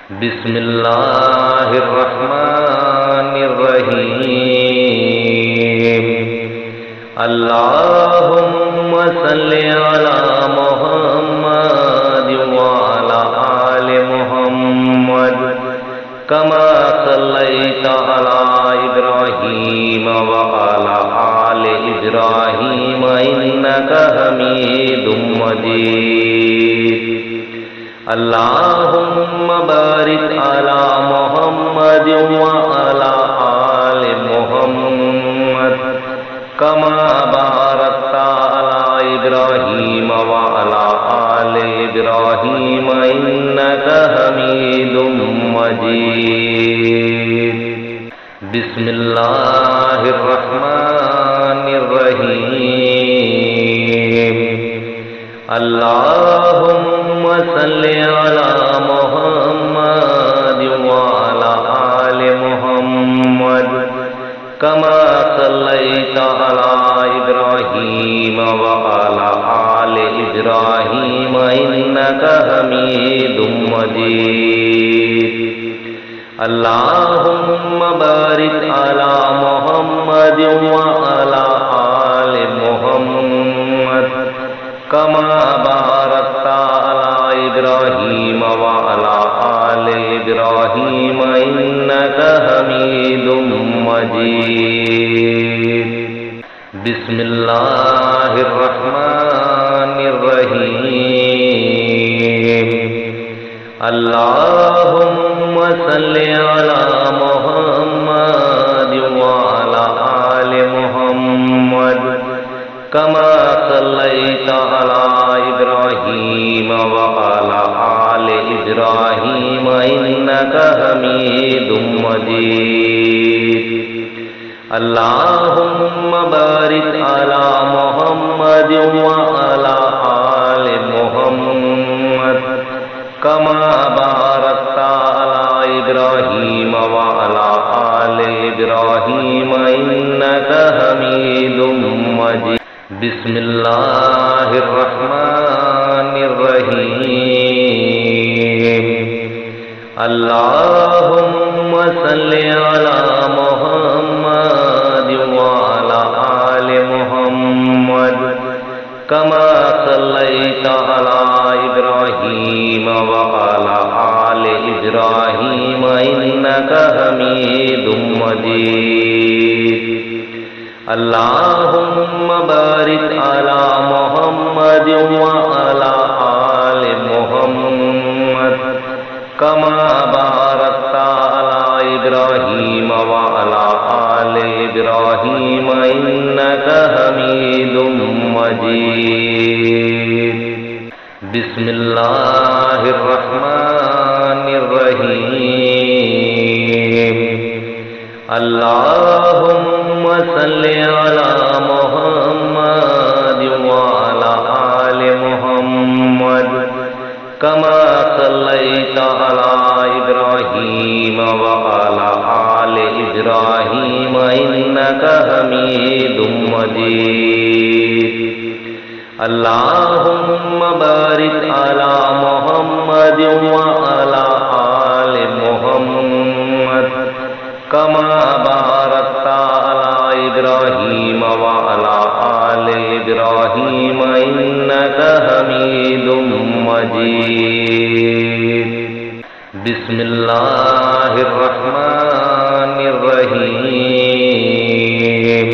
बिस्मिल्लाहिर्रहमानिर्रहीम। अल्लाहुम्मा सल्लि अला मुहम्मद व अला आलि मुहम्मद कमा सल्लैता अला इब्राहीम व अला आलि इब्राहीम इन्नका हमीदुम मजीद। अल्लाहुम्मा बारिक अला मुहम्मद व अला आलि मुहम्मद कमा बारकता अला इब्राहीम व अला आलि इब्राहीम इन्नका हमीदुम मजीद। बिस्मिल्लाहिर्रहमानिर्रहीम। अल्लाहुम्मा सल्लि अला मुहम्मद व अला आलि मुहम्मद कमा सल्लैता अला इब्राहीम व अला आलि इब्राहीम इन्नका हमीदुम मजीद। अल्लाहुम्मा बारिक अला मुहम्मद व अला आलि मुहम्मद कमा बारकता अला इब्राहीम व अला आलि इब्राहीम इन्नका हमीदुम मजीद। बिस्मिल्लाहिर्रहमानिर्रहीम। अल्लाहुम्मा सल्लि अला मुहम्मद व अला आलि मुहम्मद कमा सल्लैता अला इब्राहीम व अला आलि इब्राहीम इन्नका हमीदुम मजीद। अल्लाहुम्मा बारिक अला मुहम्मद व अला आलि मुहम्मद कमा बारकता अला इब्राहीम व अला आलि इब्राहीम इन्नका हमीदुम मजीद। बिस्मिल्लाहिर्रहमानिर्रहीम। अल्लाहुम्मा सल्लि अला मुहम्मद व अला आलि मुहम्मद कमा सल्लैता अला इब्राहीम व अला आलि इब्राहीम इन्नका हमीदुम मजीद। अल्लाहुम्मा बारिक अला मुहम्मद व अला आलि मुहम्मद कमा बारकता अला इब्राहीम व अला आलि इब्राहीम इन्नका हमीदुम मजीद। बिस्मिल्लाहिर्रहमानिर्रहीम। अल्लाहुम्मा सल्लि अला मुहम्मद व अला आलि मुहम्मद कमा सल्लैता अला इब्राहीम व अला आलि इब्राहीम इन्नका हमीदुम मजीद। अल्लाहुम्मा बारिक अला मुहम्मद व अला आलि मुहम्मद कमा बारकता अला इब्राहीम व अला आलि इब्राहीम इन्नका हमीदुम मजीद। बिस्मिल्लाहिर्रहमानिर्रहीम।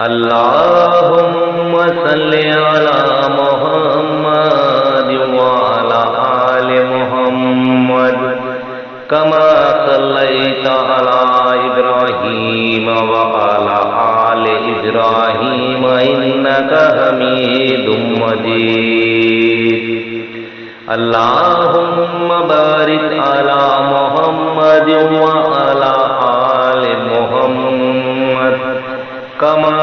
अल्लाहुम्मा सल्लि अला मुहम्मद व अला आलि मुहम्मद कमा सल्लैता अला इब्राहीम व अला आलि इब्राहीम इन्नका हमीदुम मजीद। अल्लाहुम्मा बारिक अला मुहम्मद व अला आलि मुहम्मद कमा